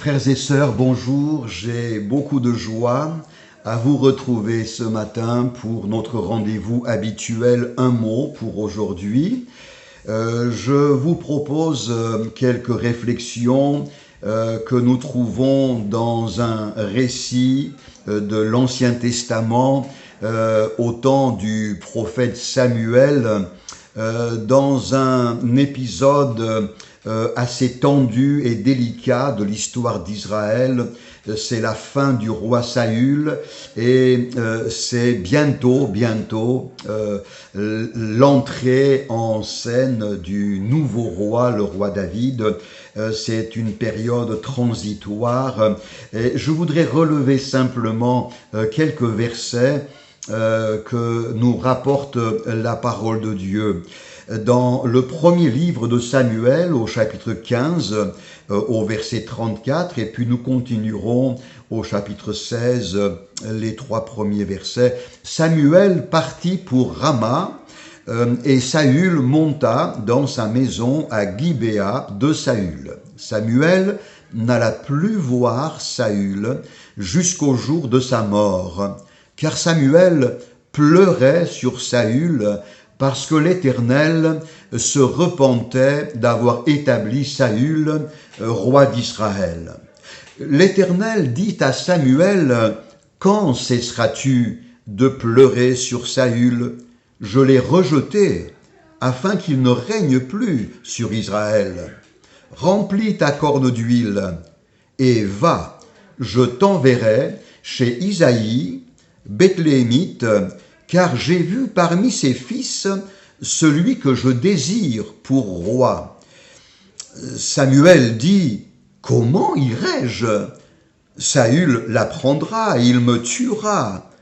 Frères et sœurs, bonjour, j'ai beaucoup de joie à vous retrouver ce matin pour notre rendez-vous habituel Un mot pour aujourd'hui. Je vous propose quelques réflexions que nous trouvons dans un récit de l'Ancien Testament au temps du prophète Samuel, dans un épisode assez tendu et délicat de l'histoire d'Israël. C'est la fin du roi Saül et c'est bientôt l'entrée en scène du nouveau roi, le roi David. C'est une période transitoire et je voudrais relever simplement quelques versets que nous rapporte la parole de Dieu. Dans le premier livre de Samuel, au chapitre 15, au verset 34, et puis nous continuerons au chapitre 16, les 3 premiers versets. Samuel partit pour Rama, et Saül monta dans sa maison à Gibéa de Saül. Samuel n'alla plus voir Saül jusqu'au jour de sa mort, car Samuel pleurait sur Saül parce que l'Éternel se repentait d'avoir établi Saül roi d'Israël. L'Éternel dit à Samuel: « Quand cesseras-tu de pleurer sur Saül? Je l'ai rejeté afin qu'il ne règne plus sur Israël. Remplis ta corne d'huile et va, je t'enverrai chez Isaïe, Bethléemite, car j'ai vu parmi ses fils celui que je désire pour roi. » Samuel dit: « Comment irai-je? Saül l'apprendra et il me tuera. »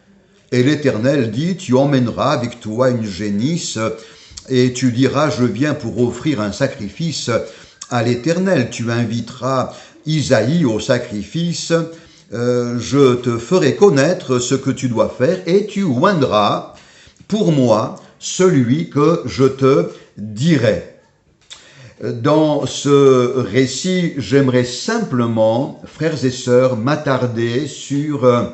Et l'Éternel dit: « Tu emmèneras avec toi une génisse et tu diras: je viens pour offrir un sacrifice à l'Éternel. Tu inviteras Isaïe au sacrifice. Je te ferai connaître ce que tu dois faire et tu oindras pour moi celui que je te dirai. » Dans ce récit, j'aimerais simplement, frères et sœurs, m'attarder sur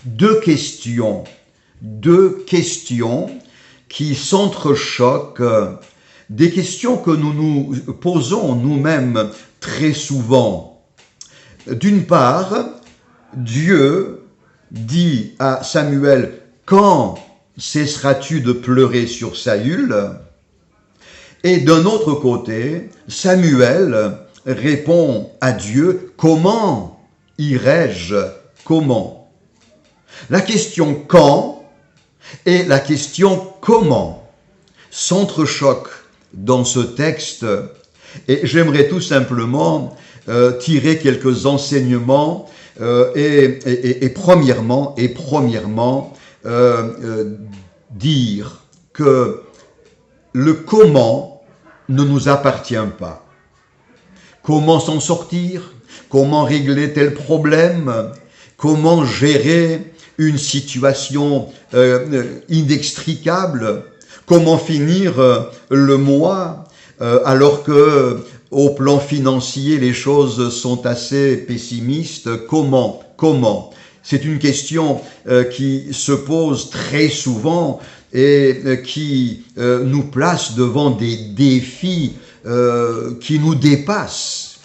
deux questions qui s'entrechoquent, des questions que nous nous posons nous-mêmes très souvent. D'une part, Dieu dit à Samuel: « Quand cesseras-tu de pleurer sur Saül ?» Et d'un autre côté, Samuel répond à Dieu: « Comment irai-je? Comment ?» La question « quand » et la question « comment » s'entrechoquent dans ce texte et j'aimerais tout simplement tirer quelques enseignements et premièrement dire que le comment ne nous appartient pas. Comment s'en sortir? Comment régler tel problème? Comment gérer une situation inextricable? Comment finir le mois alors que au plan financier, les choses sont assez pessimistes? Comment? C'est une question qui se pose très souvent et qui nous place devant des défis qui nous dépassent.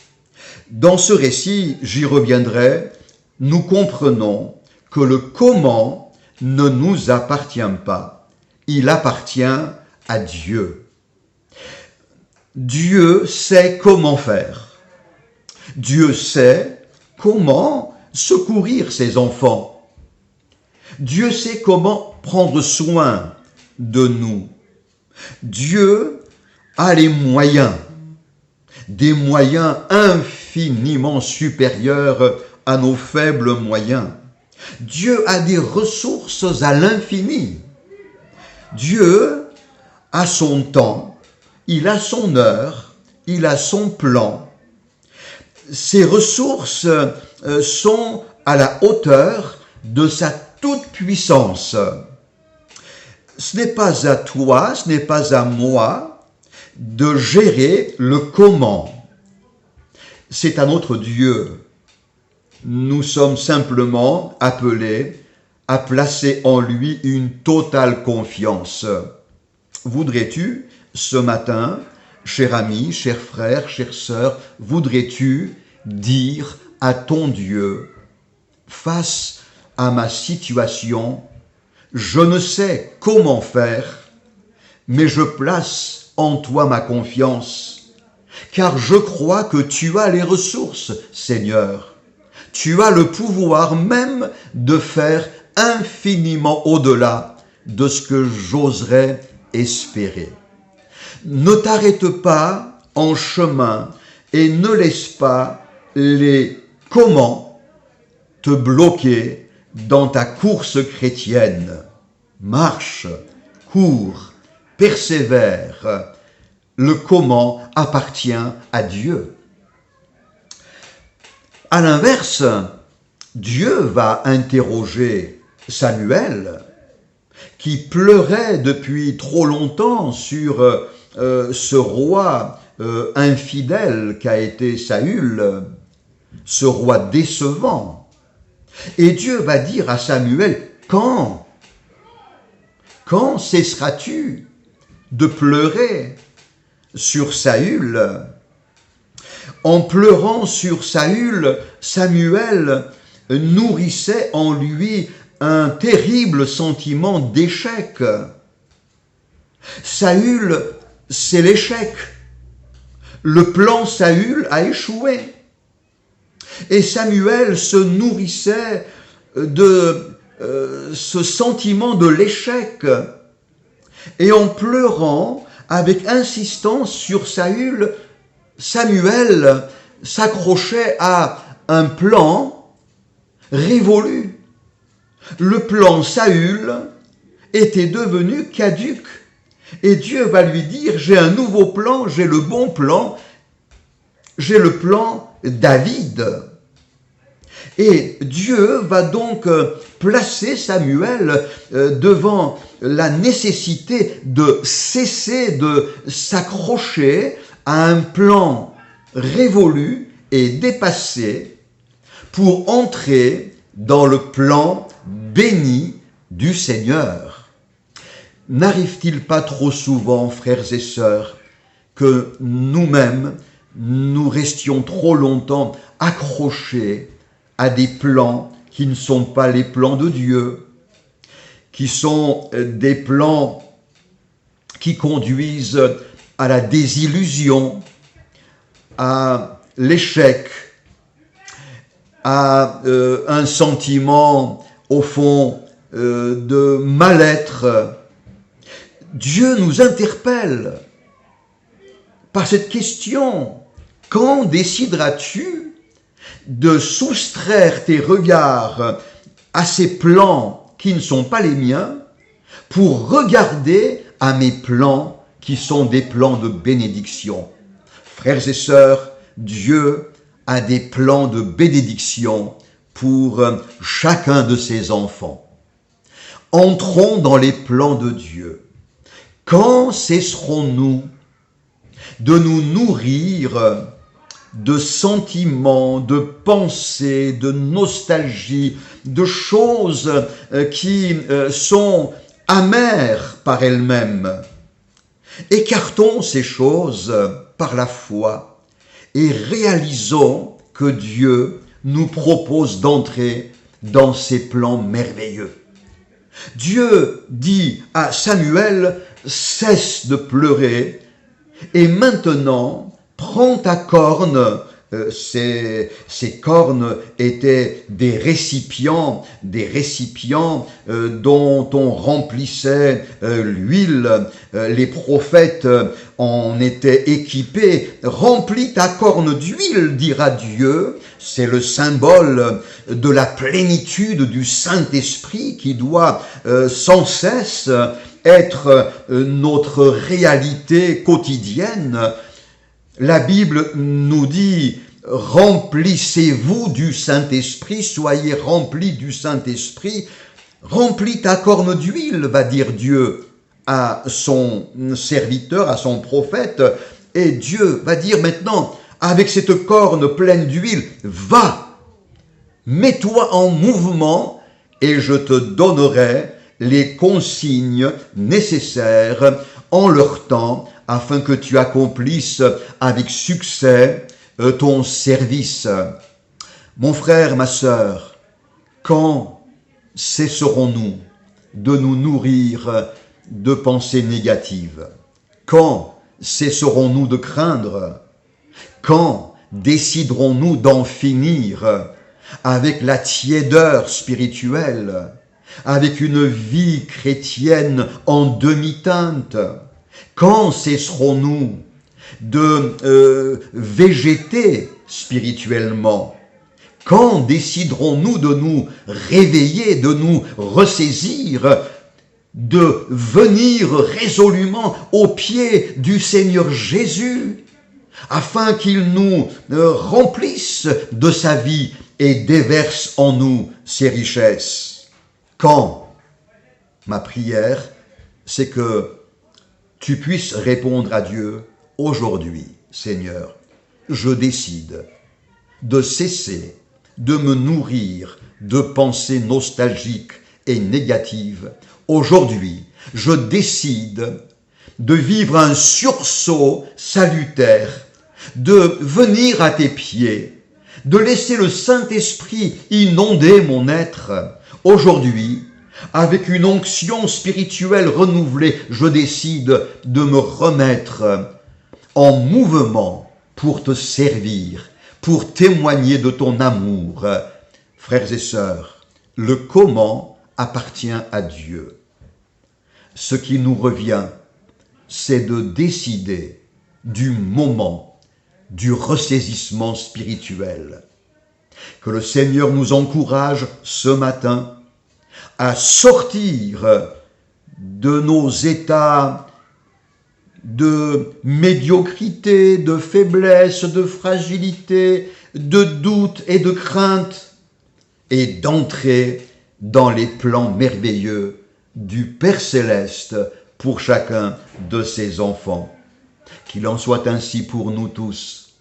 Dans ce récit, j'y reviendrai, nous comprenons que le comment ne nous appartient pas. Il appartient à Dieu. Dieu sait comment faire. Dieu sait comment secourir ses enfants. Dieu sait comment prendre soin de nous. Dieu a les moyens, des moyens infiniment supérieurs à nos faibles moyens. Dieu a des ressources à l'infini. Dieu a son temps. Il a son heure, il a son plan. Ses ressources sont à la hauteur de sa toute-puissance. Ce n'est pas à toi, ce n'est pas à moi de gérer le comment. C'est à notre Dieu nous sommes simplement appelés à placer en lui une totale confiance. Voudrais-tu, ce matin, cher ami, cher frère, chère sœur, voudrais-tu dire à ton Dieu, face à ma situation, je ne sais comment faire, mais je place en toi ma confiance, car je crois que tu as les ressources, Seigneur. Tu as le pouvoir même de faire infiniment au-delà de ce que j'oserais espérer. Ne t'arrête pas en chemin et ne laisse pas les comment te bloquer dans ta course chrétienne. Marche, cours, persévère. Le comment appartient à Dieu. À l'inverse, Dieu va interroger Samuel, qui pleurait depuis trop longtemps sur ce roi infidèle qu'a été Saül, ce roi décevant. Et Dieu va dire à Samuel, quand cesseras-tu de pleurer sur Saül? En pleurant sur Saül, Samuel nourrissait en lui un terrible sentiment d'échec. Saül, c'est l'échec. Le plan Saül a échoué. Et Samuel se nourrissait de ce sentiment de l'échec. Et en pleurant avec insistance sur Saül, Samuel s'accrochait à un plan révolu. Le plan Saül était devenu caduc. Et Dieu va lui dire, j'ai un nouveau plan, j'ai le bon plan, j'ai le plan David. Et Dieu va donc placer Samuel devant la nécessité de cesser de s'accrocher à un plan révolu et dépassé pour entrer dans le plan béni du Seigneur. N'arrive-t-il pas trop souvent, frères et sœurs, que nous-mêmes, nous restions trop longtemps accrochés à des plans qui ne sont pas les plans de Dieu, qui sont des plans qui conduisent à la désillusion, à l'échec, à un sentiment, au fond, de mal-être. Dieu nous interpelle par cette question. Quand décideras-tu de soustraire tes regards à ces plans qui ne sont pas les miens pour regarder à mes plans qui sont des plans de bénédiction? Frères et sœurs, Dieu a des plans de bénédiction pour chacun de ses enfants. Entrons dans les plans de Dieu. Quand cesserons-nous de nous nourrir de sentiments, de pensées, de nostalgie, de choses qui sont amères par elles-mêmes? Écartons ces choses par la foi et réalisons que Dieu nous propose d'entrer dans ses plans merveilleux. Dieu dit à Samuel, cesse de pleurer et maintenant prends ta corne. Ces cornes étaient des récipients dont on remplissait l'huile. Les prophètes en étaient équipés. Remplis ta corne d'huile, dira Dieu. C'est le symbole de la plénitude du Saint-Esprit qui doit sans cesse être notre réalité quotidienne. La Bible nous dit « Remplissez-vous du Saint-Esprit, soyez remplis du Saint-Esprit. » Remplis ta corne d'huile, va dire Dieu à son serviteur, à son prophète. Et Dieu va dire maintenant, avec cette corne pleine d'huile, va Mets-toi en mouvement et je te donnerai les consignes nécessaires en leur temps afin que tu accomplisses avec succès ton service. Mon frère, ma sœur, quand cesserons-nous de nous nourrir de pensées négatives? Quand cesserons-nous de craindre? Quand déciderons-nous d'en finir avec la tiédeur spirituelle, avec une vie chrétienne en demi-teinte? Quand cesserons-nous de végéter spirituellement? Quand déciderons-nous de nous réveiller, de nous ressaisir, de venir résolument aux pieds du Seigneur Jésus, afin qu'il nous remplisse de sa vie et déverse en nous ses richesses? Quand? Ma prière, c'est que tu puisses répondre à Dieu aujourd'hui. Seigneur, je décide de cesser de me nourrir de pensées nostalgiques et négatives. Aujourd'hui, je décide de vivre un sursaut salutaire, de venir à tes pieds, de laisser le Saint-Esprit inonder mon être. Aujourd'hui, avec une onction spirituelle renouvelée, je décide de me remettre en mouvement pour te servir, pour témoigner de ton amour. Frères et sœurs, le comment appartient à Dieu. Ce qui nous revient, c'est de décider du moment, du ressaisissement spirituel. Que le Seigneur nous encourage ce matin à sortir de nos états de médiocrité, de faiblesse, de fragilité, de doute et de crainte, et d'entrer dans les plans merveilleux du Père Céleste pour chacun de ses enfants. Qu'il en soit ainsi pour nous tous.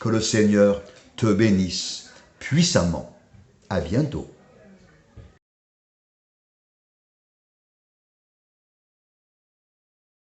Que le Seigneur te bénisse puissamment. À bientôt.